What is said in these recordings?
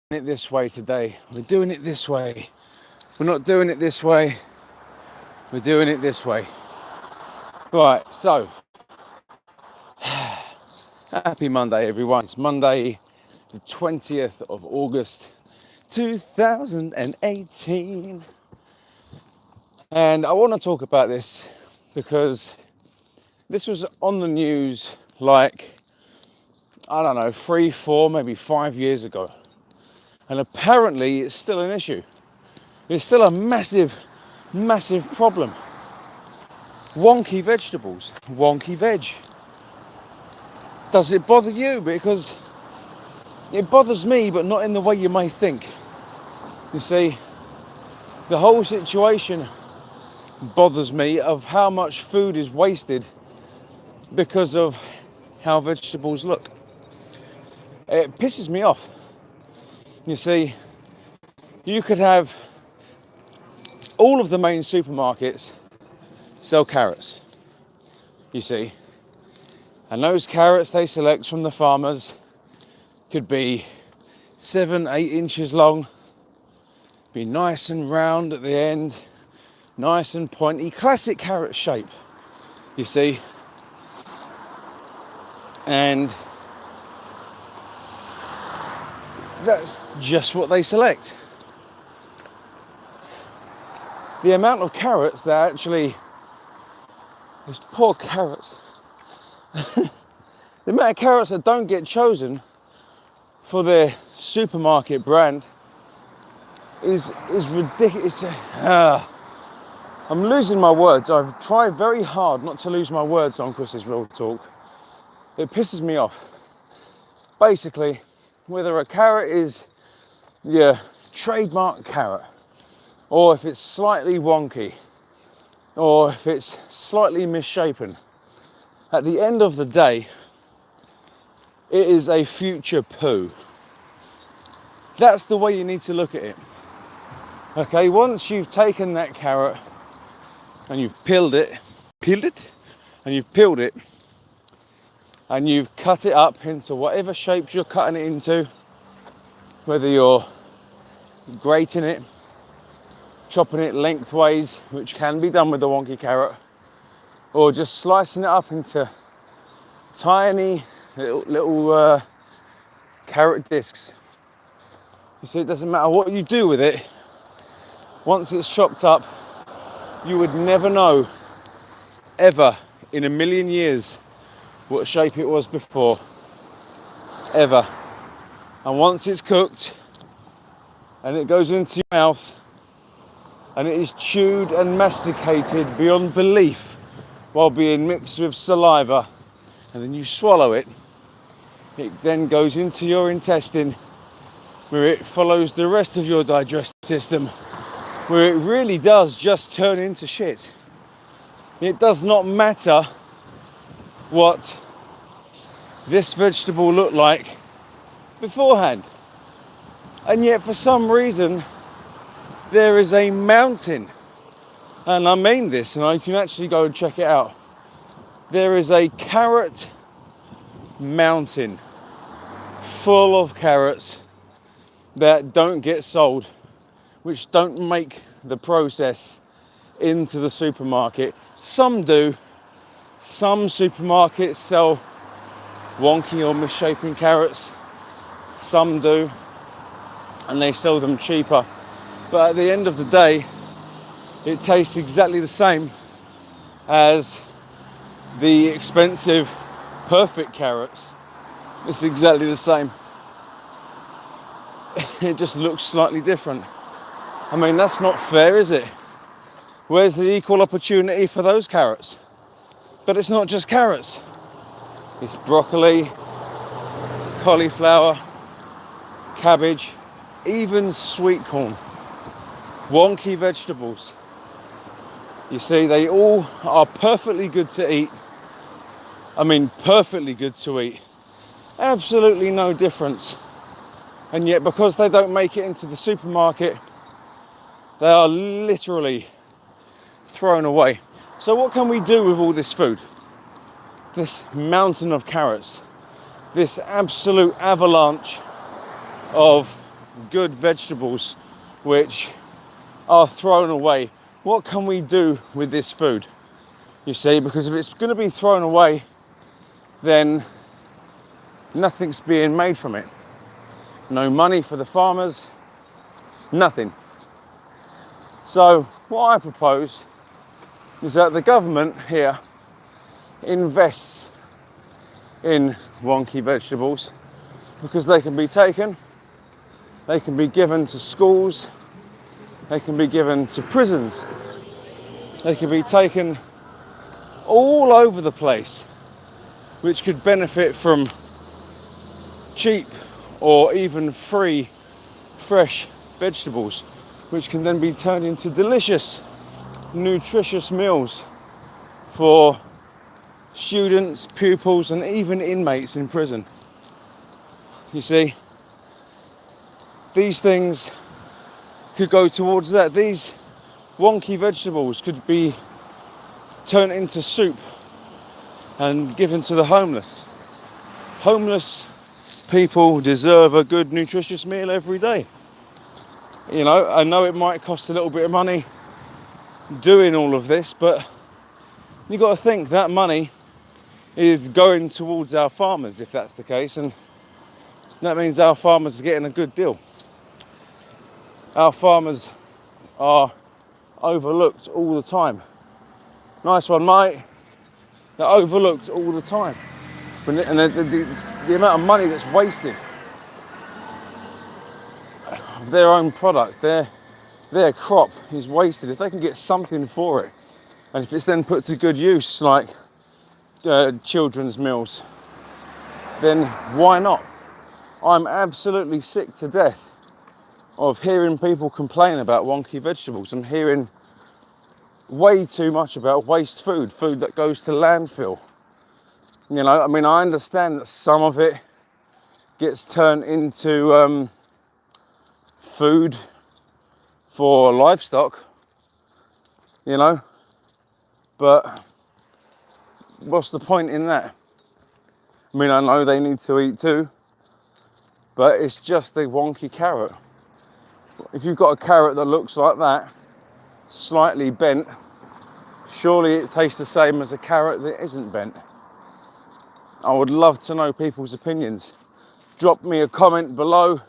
it this way today. We're doing it this way. We're not doing it this way. We're doing it this way. Right, so happy Monday, everyone. It's Monday, the 20th of August, 2018. And I want to talk about this because this was on the news like, I don't know, 3, 4, maybe 5 years ago. And apparently it's still an issue. It's still a massive, massive problem. Wonky vegetables, wonky veg. Does it bother you? Because it bothers me, but not in the way you may think. You see, the whole situation bothers me of how much food is wasted because of how vegetables look. It pisses me off. You see, you could have all of the main supermarkets sell carrots, you see, and those carrots they select from the farmers could be 7, 8 inches long, be nice and round at the end, nice and pointy, classic carrot shape, you see, and that's just what they select. The amount of carrots that actually, those poor carrots, the amount of carrots that don't get chosen for their supermarket brand is ridiculous. I'm losing my words. I've tried very hard not to lose my words on Chris's Real Talk. It pisses me off. Basically, whether a carrot is your trademark carrot, or if it's slightly wonky, or if it's slightly misshapen, at the end of the day, it is a future poo. That's the way you need to look at it. Okay, once you've taken that carrot and you've peeled it, and you've cut it up into whatever shapes you're cutting it into, whether you're grating it, chopping it lengthways, which can be done with the wonky carrot, or just slicing it up into tiny little carrot discs. You see, it doesn't matter what you do with it. Once it's chopped up, you would never know, ever in a million years, what shape it was before, ever. And once it's cooked and it goes into your mouth and it is chewed and masticated beyond belief while being mixed with saliva, and then you swallow it, it then goes into your intestine where it follows the rest of your digestive system, where it really does just turn into shit. It does not matter what this vegetable looked like beforehand. And yet for some reason there is a mountain, and I mean this, and I can actually go and check it out. There is a carrot mountain full of carrots that don't get sold, which don't make the process into the supermarket. Some do. Some supermarkets sell wonky or misshapen carrots. Some do, and they sell them cheaper. But at the end of the day, it tastes exactly the same as the expensive, perfect carrots. It's exactly the same. It just looks slightly different. I mean, that's not fair, is it? Where's the equal opportunity for those carrots? But it's not just carrots. It's broccoli, cauliflower, cabbage, even sweet corn. Wonky vegetables. You see, they all are perfectly good to eat. I mean, perfectly good to eat. Absolutely no difference. And yet, because they don't make it into the supermarket, they are literally thrown away. So what can we do with all this food? This mountain of carrots, this absolute avalanche of good vegetables which are thrown away. What can we do with this food? You see, because if it's going to be thrown away, then nothing's being made from it. No money for the farmers, nothing. So what I propose is that the government here invests in wonky vegetables, because they can be taken, they can be given to schools, they can be given to prisons, they can be taken all over the place, which could benefit from cheap or even free fresh vegetables, which can then be turned into delicious, nutritious meals for students, pupils, and even inmates in prison. You see, these things could go towards that. These wonky vegetables could be turned into soup and given to the homeless. Homeless people deserve a good, nutritious meal every day. You know, I know it might cost a little bit of money doing all of this, but you've got to think that money is going towards our farmers, if that's the case, and that means our farmers are getting a good deal. Our farmers are overlooked all the time. Nice one, mate. They're overlooked all the time. And the amount of money that's wasted of their own product, their crop is wasted. If they can get something for it, and if it's then put to good use, like children's meals, then why not? I'm absolutely sick to death of hearing people complain about wonky vegetables. I'm hearing way too much about waste food that goes to landfill. You know, I mean, I understand that some of it gets turned into food for livestock, you know, but what's the point in that? I mean, I know they need to eat too, but it's just a wonky carrot. If you've got a carrot that looks like that, slightly bent, surely it tastes the same as a carrot that isn't bent. I would love to know people's opinions. Drop me a comment below.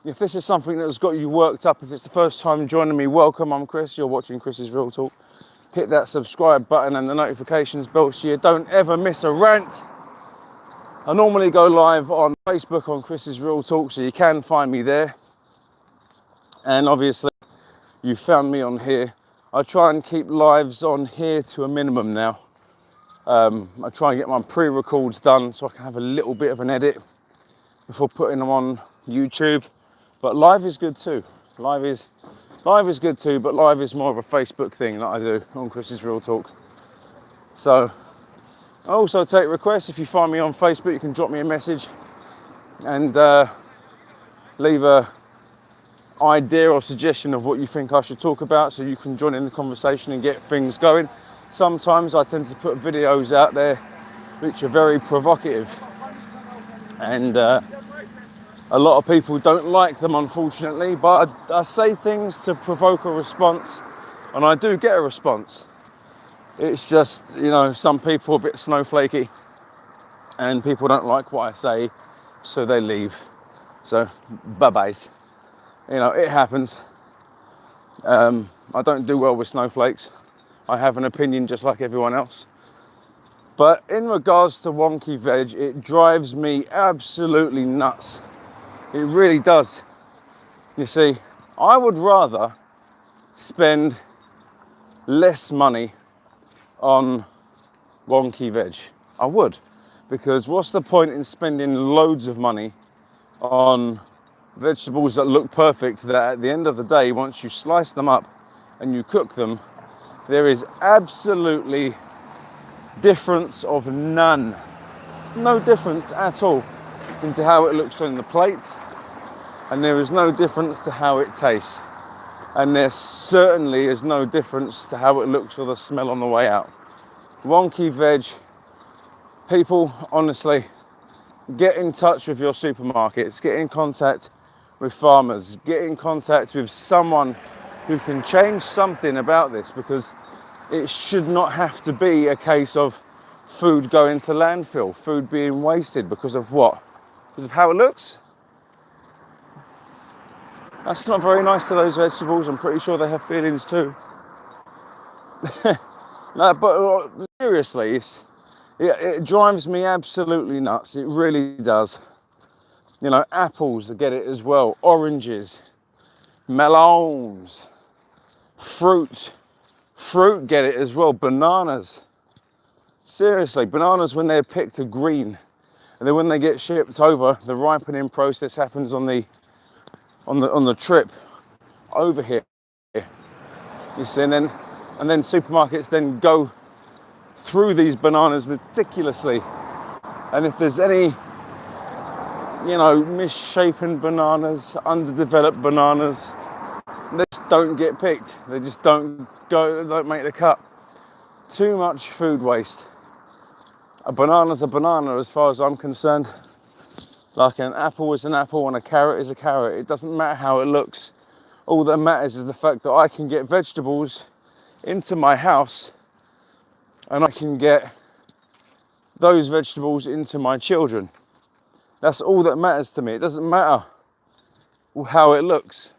If this is something that has got you worked up, if it's the first time joining me, welcome. I'm Chris, you're watching Chris's Real Talk. Hit that subscribe button and the notifications bell so you don't ever miss a rant. I normally go live on Facebook on Chris's Real Talk, so you can find me there. And obviously, you found me on here. I try and keep lives on here to a minimum now. I try and get my pre-records done so I can have a little bit of an edit before putting them on YouTube. But live is good too. Live is good too, but live is more of a Facebook thing that I do on Chris's Real Talk. So I also take requests. If you find me on Facebook, you can drop me a message and leave a idea or suggestion of what you think I should talk about, so you can join in the conversation and get things going. Sometimes I tend to put videos out there which are very provocative, and a lot of people don't like them, unfortunately, but I say things to provoke a response, and I do get a response. It's just, you know, some people are a bit snowflakey and people don't like what I say, so they leave. So bye-byes. You know, it happens. I don't do well with snowflakes. I have an opinion just like everyone else. But in regards to wonky veg, it drives me absolutely nuts. It really does. You see, I would rather spend less money on wonky veg. I would. Because what's the point in spending loads of money on vegetables that look perfect, that at the end of the day, once you slice them up and you cook them, there is absolutely difference of none. No difference at all into how it looks on the plate, and there is no difference to how it tastes. And there certainly is no difference to how it looks or the smell on the way out. Wonky veg, people, honestly, get in touch with your supermarkets, get in contact with farmers. Get in contact with someone who can change something about this, because it should not have to be a case of food going to landfill, food being wasted because of what? Because of how it looks? That's not very nice to those vegetables. I'm pretty sure they have feelings too. No, but seriously, it drives me absolutely nuts. It really does. You know, apples get it as well, oranges, melons, fruit get it as well, bananas. Seriously, bananas when they're picked are green, and then when they get shipped over, the ripening process happens on the trip over here. You see, and then supermarkets then go through these bananas meticulously, and if there's any, you know, misshapen bananas, underdeveloped bananas, they just don't get picked. They just don't make the cut. Too much food waste. A banana's a banana as far as I'm concerned. Like an apple is an apple and a carrot is a carrot. It doesn't matter how it looks. All that matters is the fact that I can get vegetables into my house, and I can get those vegetables into my children. That's all that matters to me. It doesn't matter how it looks.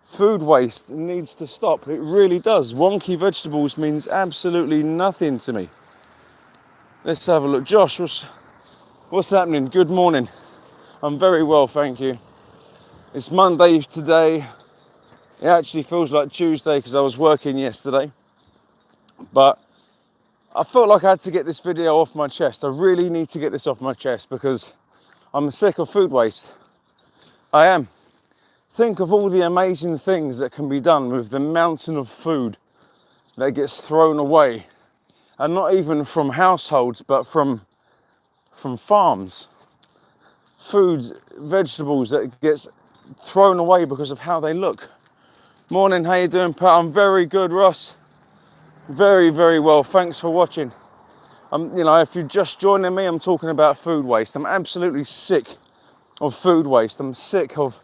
Food waste needs to stop. It really does. Wonky vegetables means absolutely nothing to me. Let's have a look. Josh, what's happening? Good morning. I'm very well, thank you. It's Monday today. It actually feels like Tuesday because I was working yesterday. But I felt like I had to get this video off my chest. I really need to get this off my chest because I'm sick of food waste. I am. Think of all the amazing things that can be done with the mountain of food that gets thrown away. And not even from households, but from farms. Food, vegetables that gets thrown away because of how they look. Morning, how you doing, Pat? I'm very good, Ross. Very, very well. Thanks for watching. You know, if you're just joining me, I'm talking about food waste. I'm absolutely sick of food waste. I'm sick of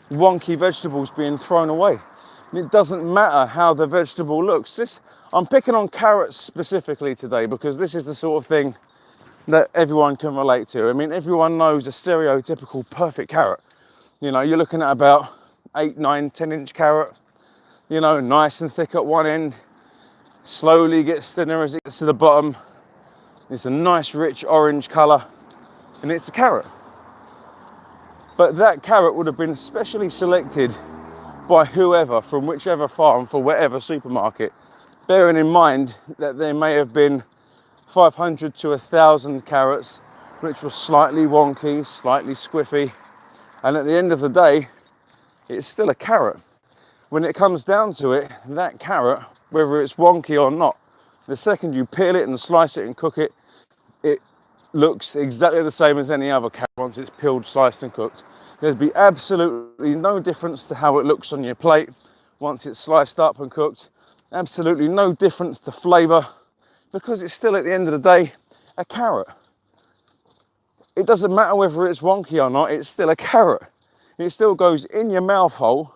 wonky vegetables being thrown away. It doesn't matter how the vegetable looks. I'm picking on carrots specifically today because this is the sort of thing that everyone can relate to. I mean, everyone knows a stereotypical perfect carrot. You know, you're looking at about 8, 9, 10-inch carrot. You know, nice and thick at one end, slowly gets thinner as it gets to the bottom. It's a nice rich orange colour, and it's a carrot. But that carrot would have been specially selected by whoever, from whichever farm, for whatever supermarket, bearing in mind that there may have been 500 to 1,000 carrots which were slightly wonky, slightly squiffy, and at the end of the day, it's still a carrot. When it comes down to it, that carrot, whether it's wonky or not, the second you peel it and slice it and cook it, it looks exactly the same as any other carrot once it's peeled, sliced and cooked. There'd be absolutely no difference to how it looks on your plate once it's sliced up and cooked. Absolutely no difference to flavour, because it's still, at the end of the day, a carrot. It doesn't matter whether it's wonky or not, it's still a carrot. It still goes in your mouth hole,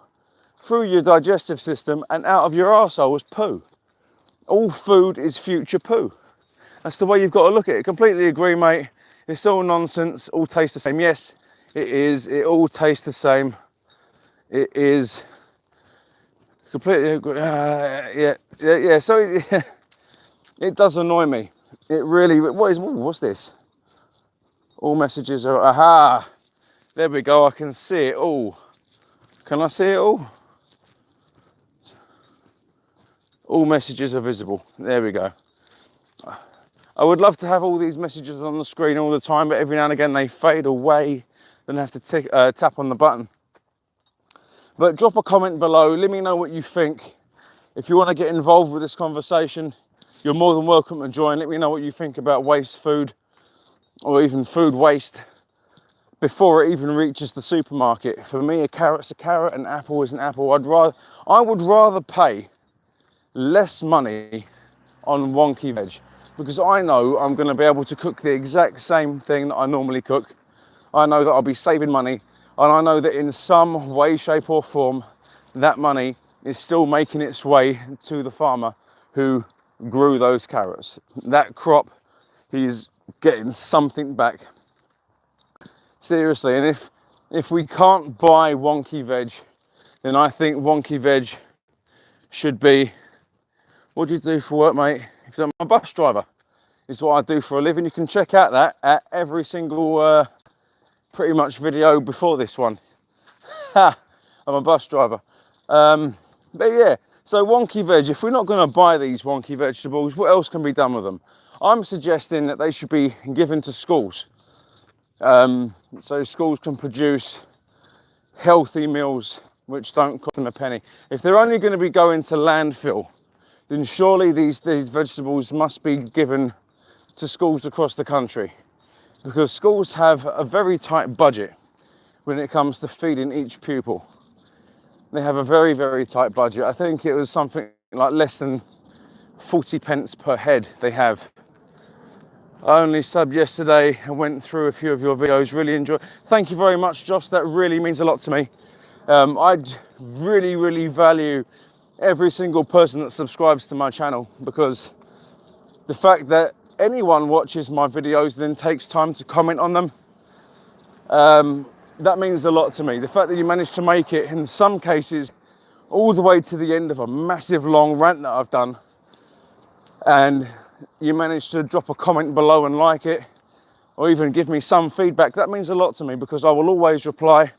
through your digestive system and out of your arsehole as poo. All food is future poo. That's the way you've got to look at it. Completely agree, mate. It's all nonsense, all tastes the same. Yes, it is. It all tastes the same. It is completely agree. Yeah. So it does annoy me. It really. What's this? All messages are. Aha! There we go. I can see it all. Can I see it all? All messages are visible. There we go. I would love to have all these messages on the screen all the time, but every now and again they fade away. Then I have to tap on the button. But drop a comment below. Let me know what you think. If you want to get involved with this conversation, you're more than welcome to join. Let me know what you think about waste food, or even food waste, before it even reaches the supermarket. For me, a carrot's a carrot, an apple is an apple. I would rather pay less money on wonky veg, because I know I'm going to be able to cook the exact same thing that I normally cook. I know that I'll be saving money. And I know that in some way, shape or form, that money is still making its way to the farmer who grew those carrots. That crop, he's getting something back. Seriously, and if we can't buy Wonky veg, then I think Wonky veg should be, what do you do for work, mate? If I'm a bus driver, is what I do for a living. You can check out that at every single pretty much video before this one. Ha! I'm a bus driver. But yeah, so Wonky veg, if we're not going to buy these Wonky vegetables, what else can be done with them? I'm suggesting that they should be given to schools. So schools can produce healthy meals which don't cost them a penny. If they're only going to be going to landfill, then surely these vegetables must be given to schools across the country, because schools have a very tight budget when it comes to feeding each pupil. They have a very, very tight budget. I think it was something like less than 40 pence per head they have. I only subbed yesterday and went through a few of your videos, really enjoyed. Thank you very much, Josh, that really means a lot to me. I really, really value every single person that subscribes to my channel, because the fact that anyone watches my videos then takes time to comment on them, that means a lot to me. The fact that you managed to make it, in some cases, all the way to the end of a massive long rant that I've done, and you managed to drop a comment below and like it, or even give me some feedback, that means a lot to me, because I will always reply,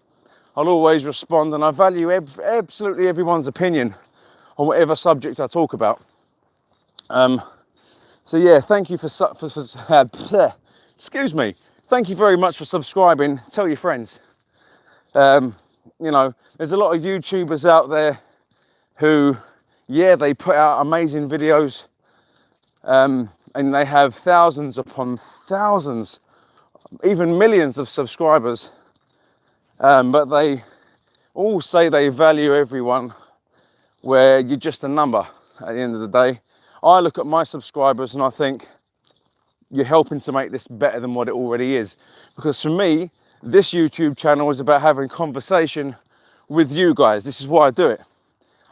I'll always respond, and I value absolutely everyone's opinion on whatever subject I talk about. So yeah, thank you for excuse me. Thank you very much for subscribing. Tell your friends. You know, there's a lot of YouTubers out there who, yeah, they put out amazing videos, and they have thousands upon thousands, even millions of subscribers, but they all say they value everyone, where you're just a number at the end of the day. I look at my subscribers and I think, you're helping to make this better than what it already is. Because for me, this YouTube channel is about having conversation with you guys. This is why I do it.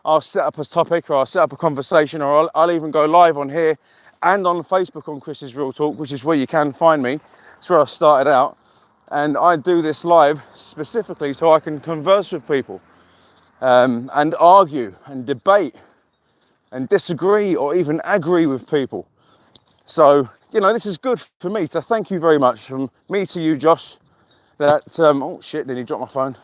I'll set up a topic, or I'll set up a conversation, or I'll even go live on here and on Facebook on Chris's Real Talk, which is where you can find me. It's where I started out. And I do this live specifically so I can converse with people, and argue and debate and disagree or even agree with people. So, you know, this is good for me. So thank you very much from me to you, Josh. That, oh shit, then he dropped my phone.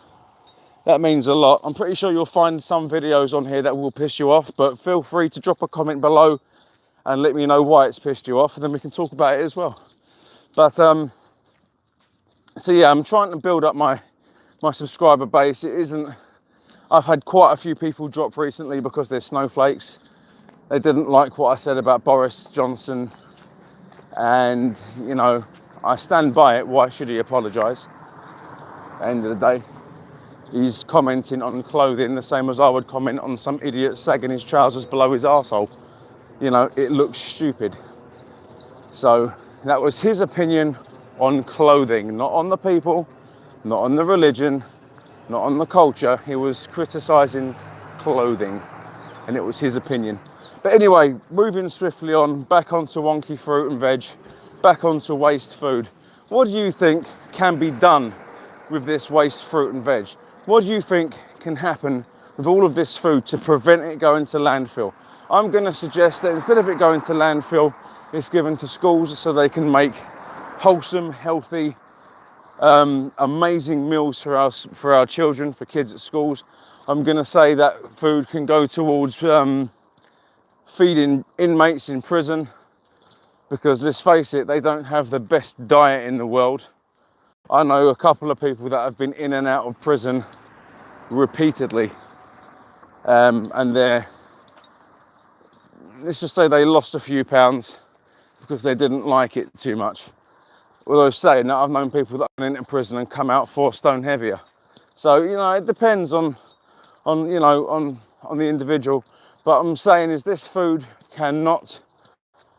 That means a lot. I'm pretty sure you'll find some videos on here that will piss you off, but feel free to drop a comment below and let me know why it's pissed you off, and then we can talk about it as well. But, so yeah, I'm trying to build up my subscriber base. It isn't, I've had quite a few people drop recently because they're snowflakes. They didn't like what I said about Boris Johnson, and you know, I stand by it. Why should he apologise? At the end of the day, he's commenting on clothing the same as I would comment on some idiot sagging his trousers below his arsehole. You know, it looks stupid. So that was his opinion on clothing, not on the people, not on the religion, not on the culture. He was criticising clothing, and it was his opinion. But anyway, moving swiftly on, back onto Wonky fruit and veg, back onto waste food. What do you think can be done with this waste fruit and veg? What do you think can happen with all of this food to prevent it going to landfill? I'm going to suggest that instead of it going to landfill, it's given to schools so they can make wholesome, healthy, amazing meals for our children, for kids at schools. I'm going to say that food can go towards feeding inmates in prison, because let's face it, they don't have the best diet in the world. I know a couple of people that have been in and out of prison repeatedly, and let's just say they lost a few pounds because they didn't like it too much. Although saying that, I've known people that have been into prison and come out 4 stone heavier. So, you know, it depends on the individual. But I'm saying is this food cannot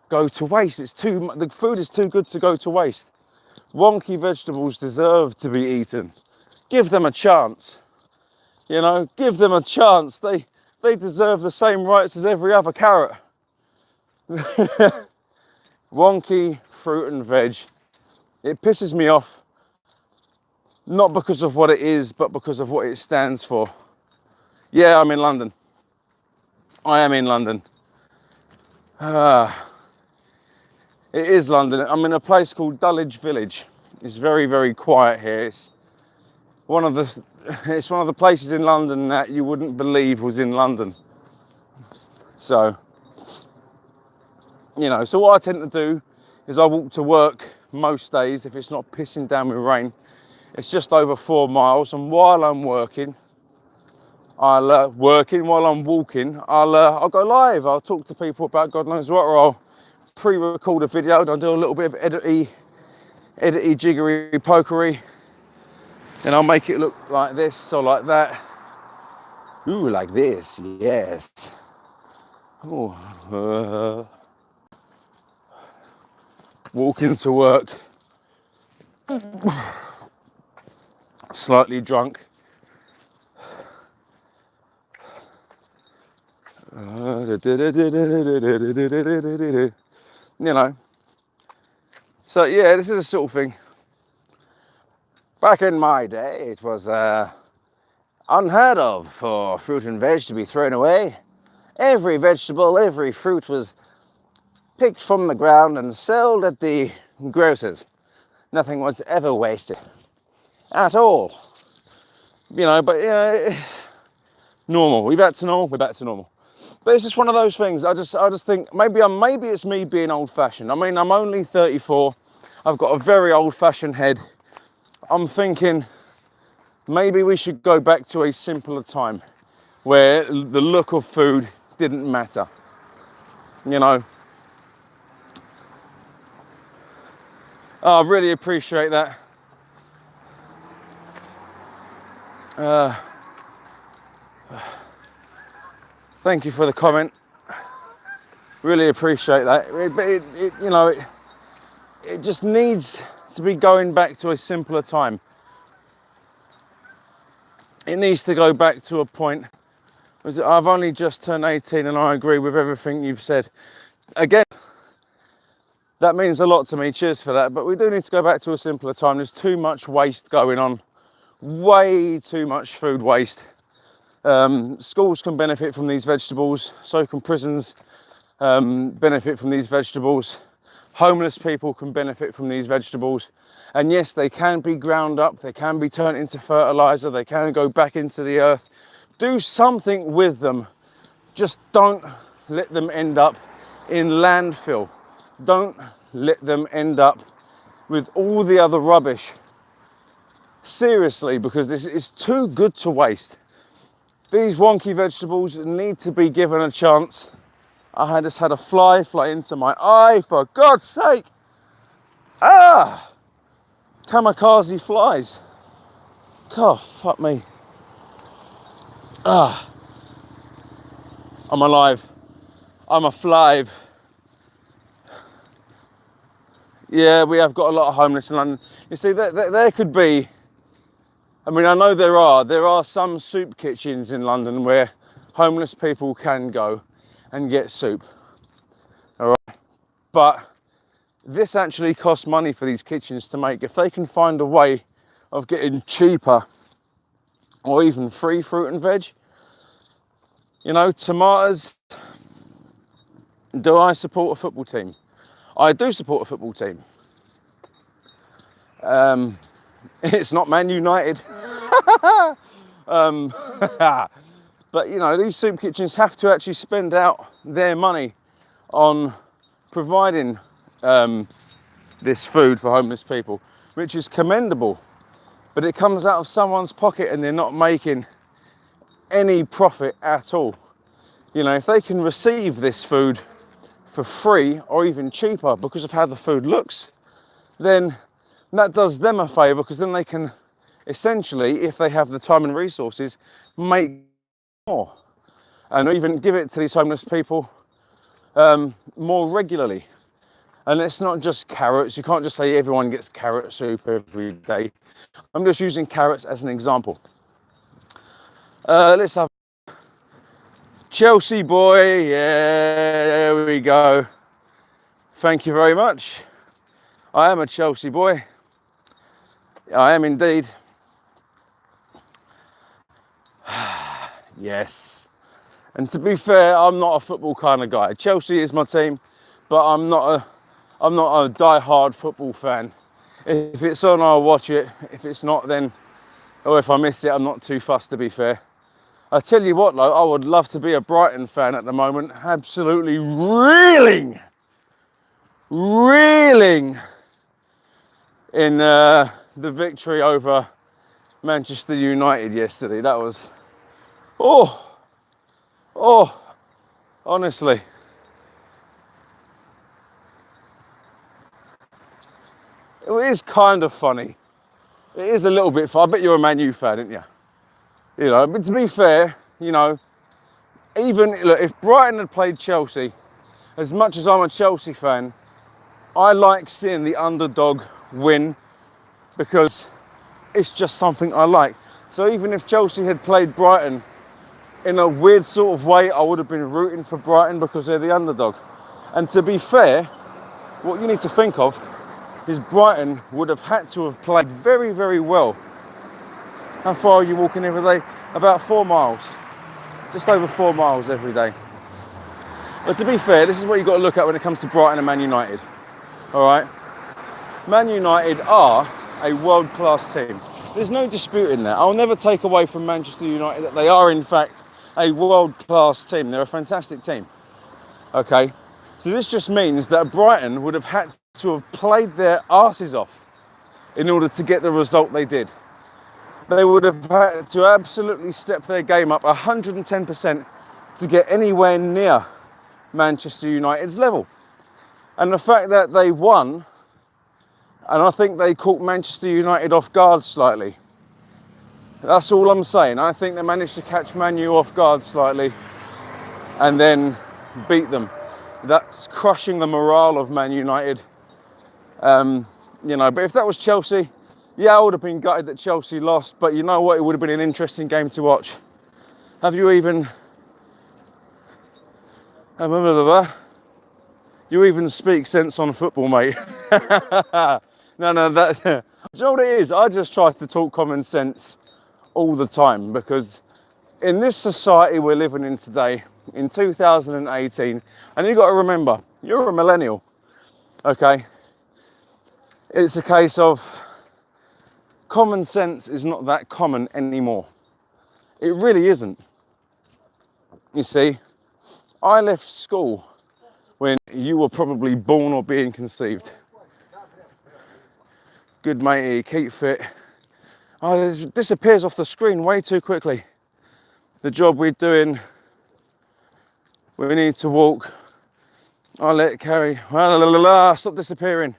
go to waste. The food is too good to go to waste. Wonky vegetables deserve to be eaten. Give them a chance. You know, give them a chance. They deserve the same rights as every other carrot. Wonky fruit and veg. It pisses me off, not because of what it is, but because of what it stands for. Yeah, I'm in London. I am in London. It is London. I'm in a place called Dulwich Village. It's very, very quiet here. It's one of the places in London that you wouldn't believe was in London. So, you know, so what I tend to do is I walk to work most days if it's not pissing down with rain. It's just over 4 miles, and while I'm working, while I'm walking, I'll go live. I'll talk to people about God knows what, or I'll pre-record a video and I'll do a little bit of edity jiggery pokery, and I'll make it look like this or like that. Ooh, like this, yes. Ooh, walking to work, slightly drunk. You know, so yeah, this is the sort of thing. Back in my day, it was unheard of for fruit and veg to be thrown away. Every vegetable, every fruit was picked from the ground and sold at the grocers. Nothing was ever wasted at all. You know, but you know, normal. We're back to normal. We're back to normal. But it's just one of those things. I just think maybe it's me being old-fashioned. I mean, I'm only 34. I've got a very old-fashioned head. I'm thinking maybe we should go back to a simpler time where the look of food didn't matter. You know. Oh, I really appreciate that. Thank you for the comment. Really appreciate that. It just needs to be going back to a simpler time. It needs to go back to a point. I've only just turned 18 and I agree with everything you've said. Again, that means a lot to me. Cheers for that. But we do need to go back to a simpler time. There's too much waste going on. Way too much food waste. Schools can benefit from these vegetables, so can prisons benefit from these vegetables. Homeless people can benefit from these vegetables. And yes, they can be ground up, they can be turned into fertilizer, they can go back into the earth. Do something with them. Just don't let them end up in landfill. Don't let them end up with all the other rubbish. Seriously, because this is too good to waste. These wonky vegetables need to be given a chance. I just had a fly into my eye, for God's sake. Ah! Kamikaze flies. God, fuck me. Ah. I'm alive. I'm alive. Yeah, we have got a lot of homeless in London. You see, there could be, I mean, I know there are some soup kitchens in London where homeless people can go and get soup. All right. But this actually costs money for these kitchens to make. If they can find a way of getting cheaper or even free fruit and veg, you know, tomatoes. Do I support a football team? I do support a football team. It's not Man United. But you know, these soup kitchens have to actually spend out their money on providing this food for homeless people, which is commendable. But it comes out of someone's pocket and they're not making any profit at all. You know, if they can receive this food for free or even cheaper because of how the food looks, then that does them a favour, because then they can essentially, if they have the time and resources, make more and even give it to these homeless people more regularly. And it's not just carrots. You can't just say everyone gets carrot soup every day. I'm just using carrots as an example. Let's have Chelsea boy. Yeah, there we go. Thank you very much. I am a Chelsea boy. I am indeed. Yes. And to be fair, I'm not a football kind of guy. Chelsea is my team, but I'm not a die-hard football fan. If it's on, I'll watch it. If it's not, then, or if I miss it, I'm not too fussed, to be fair. I tell you what, though, I would love to be a Brighton fan at the moment. Absolutely reeling in the victory over Manchester United yesterday. That was, honestly. It is kind of funny. It is a little bit fun. I bet you're a Man U fan, aren't you? You know, but to be fair, you know, even look, if Brighton had played Chelsea, as much as I'm a Chelsea fan, I like seeing the underdog win because it's just something I like. So even if Chelsea had played Brighton, in a weird sort of way, I would have been rooting for Brighton because they're the underdog. And to be fair, what you need to think of is Brighton would have had to have played very, very well. How far are you walking every day? About 4 miles. Just over 4 miles every day. But to be fair, this is what you've got to look at when it comes to Brighton and Man United. All right? Man United are a world-class team. There's no disputing that. I'll never take away from Manchester United that they are, in fact, a world-class team. They're a fantastic team. Okay? So this just means that Brighton would have had to have played their arses off in order to get the result they did. They would have had to absolutely step their game up 110% to get anywhere near Manchester United's level. And the fact that they won, and I think they caught Manchester United off guard slightly. That's all I'm saying. I think they managed to catch Man U off guard slightly and then beat them. That's crushing the morale of Man United. You know, but if that was Chelsea, yeah, I would have been gutted that Chelsea lost, but you know what? It would have been an interesting game to watch. Have you even... You even speak sense on football, mate. No, that... Do you know what it is? I just try to talk common sense all the time because in this society we're living in today, in 2018, and you've got to remember, you're a millennial, okay? It's a case of common sense is not that common anymore. It really isn't. You see, I left school when you were probably born or being conceived. Good matey, keep fit. Oh, it disappears off the screen way too quickly. The job we're doing, we need to walk. I'll let it carry. Stop disappearing.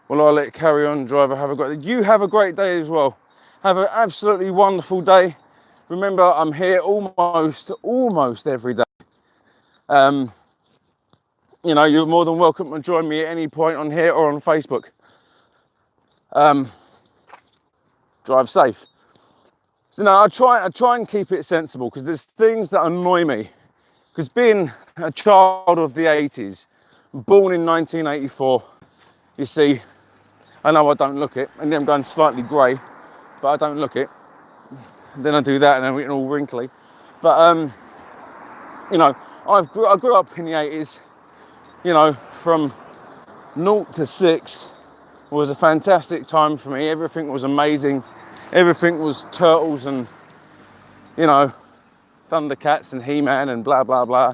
Well, I'll let it carry on, driver. You have a great day as well. Have an absolutely wonderful day. Remember, I'm here almost every day. You know, you're more than welcome to join me at any point on here or on Facebook. Drive safe. So now I try and keep it sensible because there's things that annoy me. Because being a child of the 80s, born in 1984, you see, I know I don't look it, and then I'm going slightly grey, but I don't look it. Then I do that, and I'm getting all wrinkly. But you know, I grew up in the 80s. You know, from 0 to 6 was a fantastic time for me. Everything was amazing. Everything was turtles and, you know, Thundercats and He-Man and blah blah blah.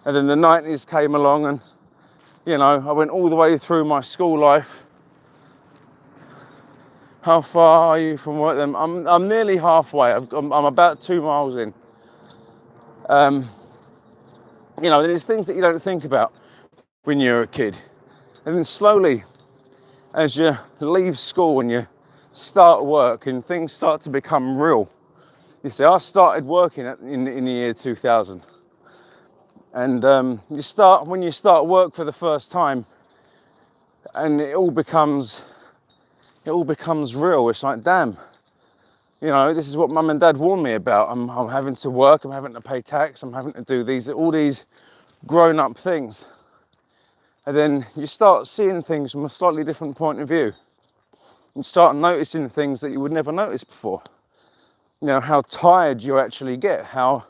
And then the 90s came along, and you know, I went all the way through my school life. How far are you from work then? I'm nearly halfway. I'm about 2 miles in. You know, there's things that you don't think about when you're a kid. And then slowly, as you leave school and you start work and things start to become real. You see, I started working in the year 2000. And when you start work for the first time, and it all becomes real. It's like, damn, you know, this is what mum and dad warned me about. I'm having to work, I'm having to pay tax, I'm having to do all these grown-up things. And then you start seeing things from a slightly different point of view. And start noticing things that you would never notice before. You know, how tired you actually get, how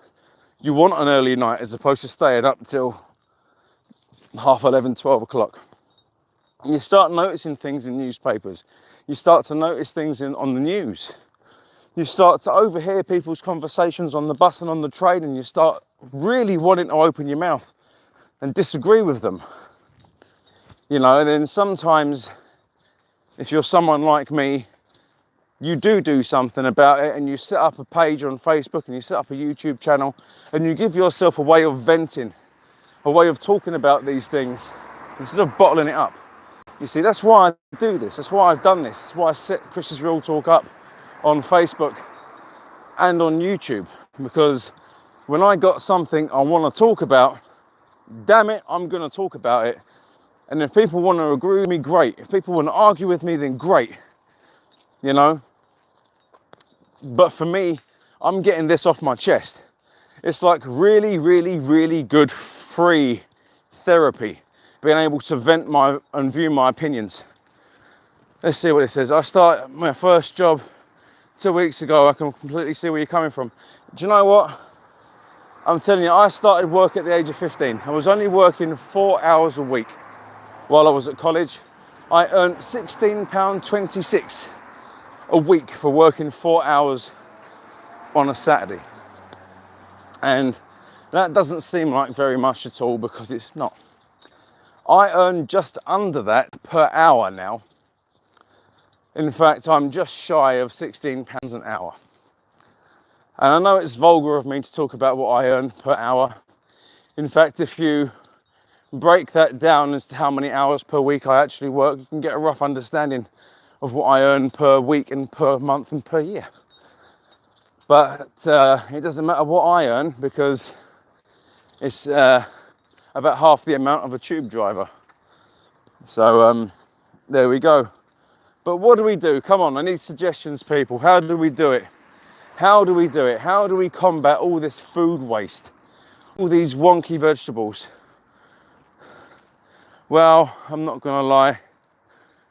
you want an early night as opposed to staying up till 11:30, 12 o'clock. And you start noticing things in newspapers. You start to notice things on the news. You start to overhear people's conversations on the bus and on the train, and you start really wanting to open your mouth and disagree with them. You know, and then sometimes, if you're someone like me, you do something about it, and you set up a page on Facebook and you set up a YouTube channel, and you give yourself a way of venting, a way of talking about these things instead of bottling it up. You see, that's why I do this. That's why I've done this. That's why I set Chris's Real Talk up on Facebook and on YouTube, because when I got something I want to talk about, damn it, I'm going to talk about it. And if people want to agree with me, great. If people want to argue with me, then great. You know? But for me, I'm getting this off my chest. It's like really, really, really good free therapy, being able to vent and view my opinions. Let's see what it says. I started my first job 2 weeks ago. I can completely see where you're coming from. Do you know what? I'm telling you, I started work at the age of 15. I was only working 4 hours a week while I was at college. I earned £16.26 a week for working 4 hours on a Saturday. And that doesn't seem like very much at all, because it's not. I earn just under that per hour now. In fact, I'm just shy of £16 an hour. And I know it's vulgar of me to talk about what I earn per hour. In fact, if you break that down as to how many hours per week I actually work, you can get a rough understanding of what I earn per week and per month and per year. But it doesn't matter what I earn, because it's about half the amount of a tube driver. So there we go. But what do we do? Come on, I need suggestions, people. How do we do it? How do we do it? How do we combat all this food waste? All these wonky vegetables? Well, I'm not going to lie.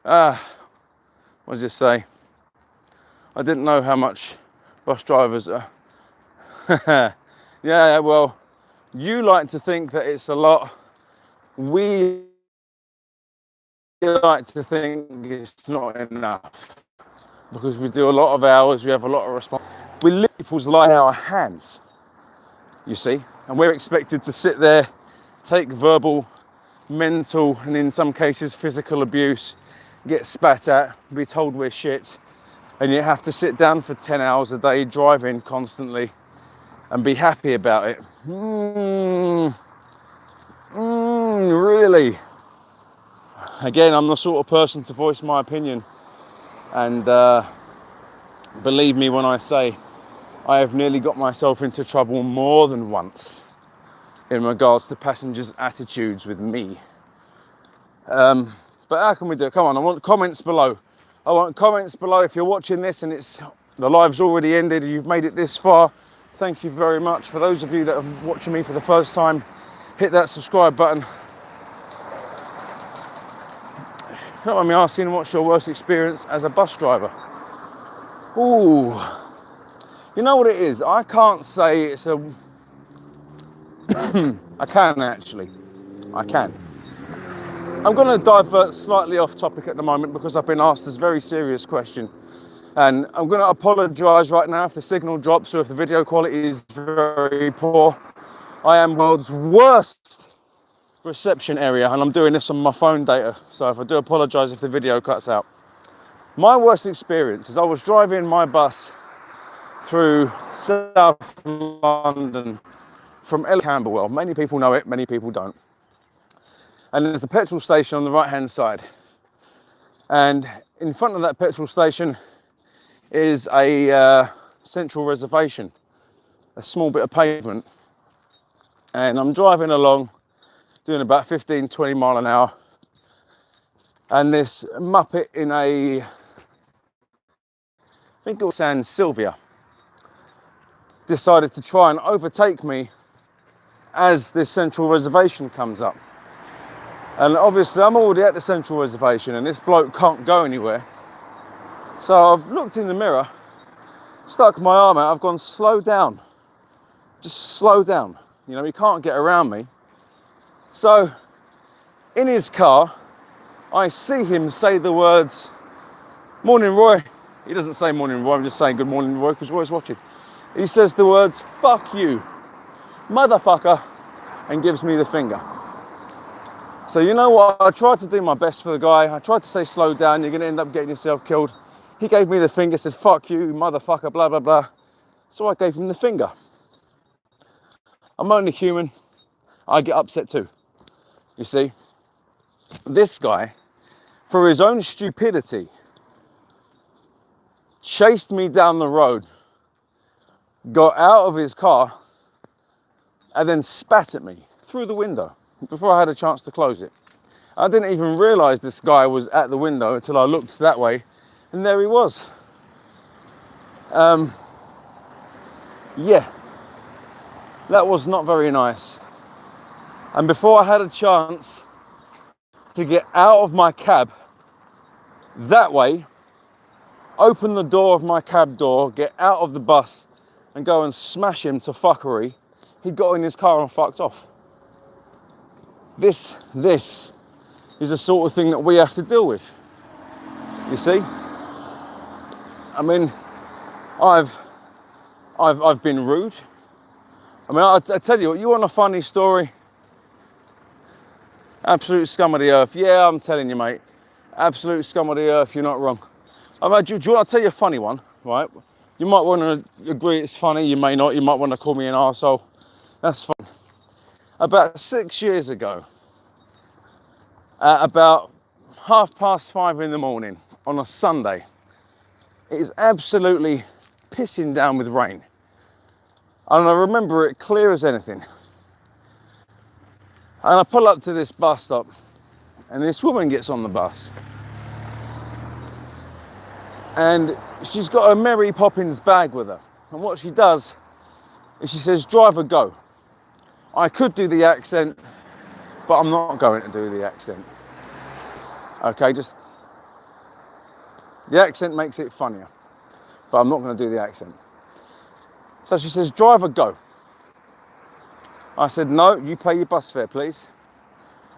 What does it say? I didn't know how much bus drivers are. Yeah, well, you like to think that it's a lot. We like to think it's not enough, because we do a lot of hours, we have a lot of responsibility. We live people's life in our hands, you see, and we're expected to sit there, take verbal, mental, and in some cases physical abuse, get spat at, be told we're shit, and you have to sit down for 10 hours a day driving constantly and be happy about it. Really? Again, I'm the sort of person to voice my opinion, and believe me when I say I have nearly got myself into trouble more than once in regards to passengers' attitudes with me. But how can we do it? Come on, I want comments below. I want comments below. If you're watching this and the live's already ended and you've made it this far, thank you very much. For those of you that are watching me for the first time, hit that subscribe button. Don't mind me asking, what's your worst experience as a bus driver? Ooh, you know what it is? I can't say it's a... I can actually. I can. I'm going to divert slightly off topic at the moment, because I've been asked this very serious question. And I'm going to apologise right now if the signal drops or if the video quality is very poor. I am world's worst reception area, and I'm doing this on my phone data, so if I do apologise if the video cuts out. My worst experience is I was driving my bus through South London from Camberwell. Many people know it, many people don't. And there's a petrol station on the right hand side, and in front of that petrol station is a central reservation, a small bit of pavement. And I'm driving along, doing about 15, 20 mile an hour. And this muppet in I think it was San Sylvia, decided to try and overtake me as this central reservation comes up. And obviously I'm already at the central reservation and this bloke can't go anywhere. So I've looked in the mirror, stuck my arm out, I've gone, slow down, just slow down. You know, he can't get around me. So in his car, I see him say the words, "Morning, Roy." He doesn't say morning, Roy, I'm just saying good morning, Roy, because Roy's watching. He says the words, "Fuck you, motherfucker," and gives me the finger. So you know what, I tried to do my best for the guy. I tried to say slow down, you're gonna end up getting yourself killed. He gave me the finger, said, "Fuck you, motherfucker," blah, blah, blah. So I gave him the finger. I'm only human, I get upset too. You see, this guy, for his own stupidity, chased me down the road, got out of his car, and then spat at me through the window before I had a chance to close it. I didn't even realize this guy was at the window until I looked that way, and there he was. Yeah, that was not very nice. And before I had a chance to get out of my cab that way, open the door of my cab door, get out of the bus and go and smash him to fuckery, he got in his car and fucked off. This is the sort of thing that we have to deal with. You see? I mean, I've been rude. I mean, I tell you what, you want a funny story? Absolute scum of the earth. Yeah, I'm telling you, mate. Absolute scum of the earth, you're not wrong. Do you want to tell you a funny one, right? You might want to agree it's funny, you may not. You might want to call me an arsehole. That's fine. About 6 years ago, at about 5:30 in the morning on a Sunday, it is absolutely pissing down with rain. And I remember it clear as anything. And I pull up to this bus stop, and this woman gets on the bus. And she's got a Mary Poppins bag with her. And what she does is she says, "Driver, go." I could do the accent, but I'm not going to do the accent. Okay, just, the accent makes it funnier, but I'm not going to do the accent. So she says, "Driver, go." I said, "No, you pay your bus fare, please."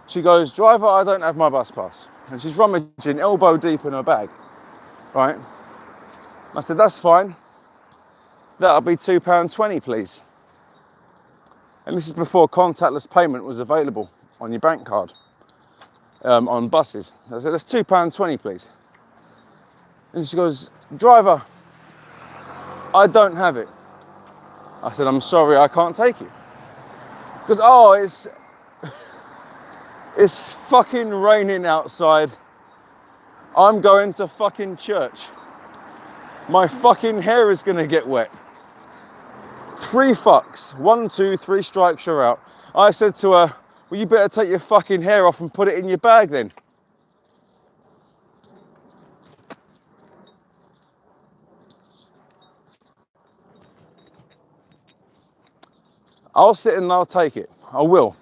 She goes, "Driver, I don't have my bus pass." And she's rummaging elbow deep in her bag, right? I said, "That's fine. That'll be £2.20, please." And this is before contactless payment was available on your bank card on buses. I said, "That's £2.20, please." And she goes, "Driver, I don't have it." I said, "I'm sorry, I can't take it." Because, "Oh, it's fucking raining outside. I'm going to fucking church. My fucking hair is gonna get wet." 3 fucks. 1, 2, 3 strikes, you're out. I said to her, "Well, you better take your fucking hair off and put it in your bag then." I'll sit and I'll take it. I will.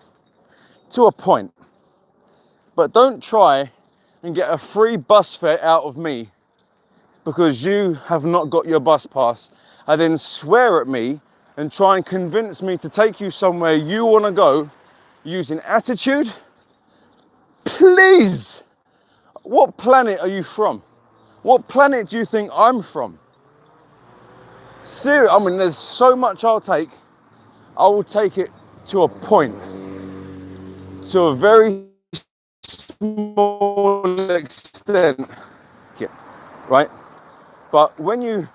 To a point. But don't try and get a free bus fare out of me because you have not got your bus pass, and then swear at me and try and convince me to take you somewhere you want to go using attitude. Please! What planet are you from? What planet do you think I'm from? Seriously, I mean, there's so much I'll take. I will take it to a point, to a very small extent, yeah, right? But when you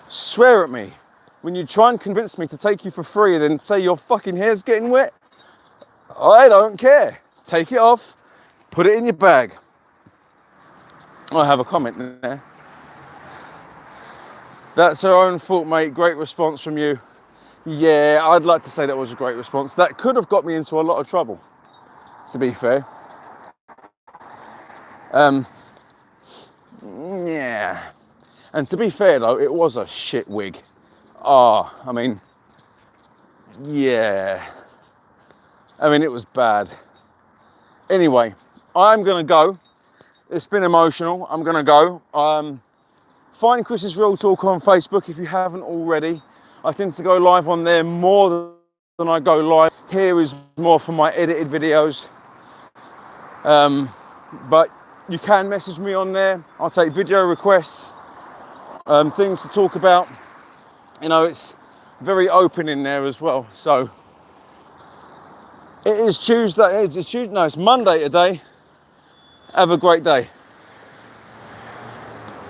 swear at me, when you try and convince me to take you for free and then say your fucking hair's getting wet, I don't care. Take it off, put it in your bag. I have a comment there. That's her own fault, mate. Great response from you. Yeah, I'd like to say that was a great response. That could have got me into a lot of trouble, to be fair. Yeah. And to be fair though, it was a shit wig. I mean, yeah. I mean, it was bad. Anyway, I'm gonna go. It's been emotional. I'm gonna go. Find Chris's Real Talk on Facebook if you haven't already. I tend to go live on there more than I go live. Here is more for my edited videos. But you can message me on there. I'll take video requests, things to talk about. You know, it's very open in there as well. So it is Tuesday. It's Tuesday. No, it's Monday today. Have a great day.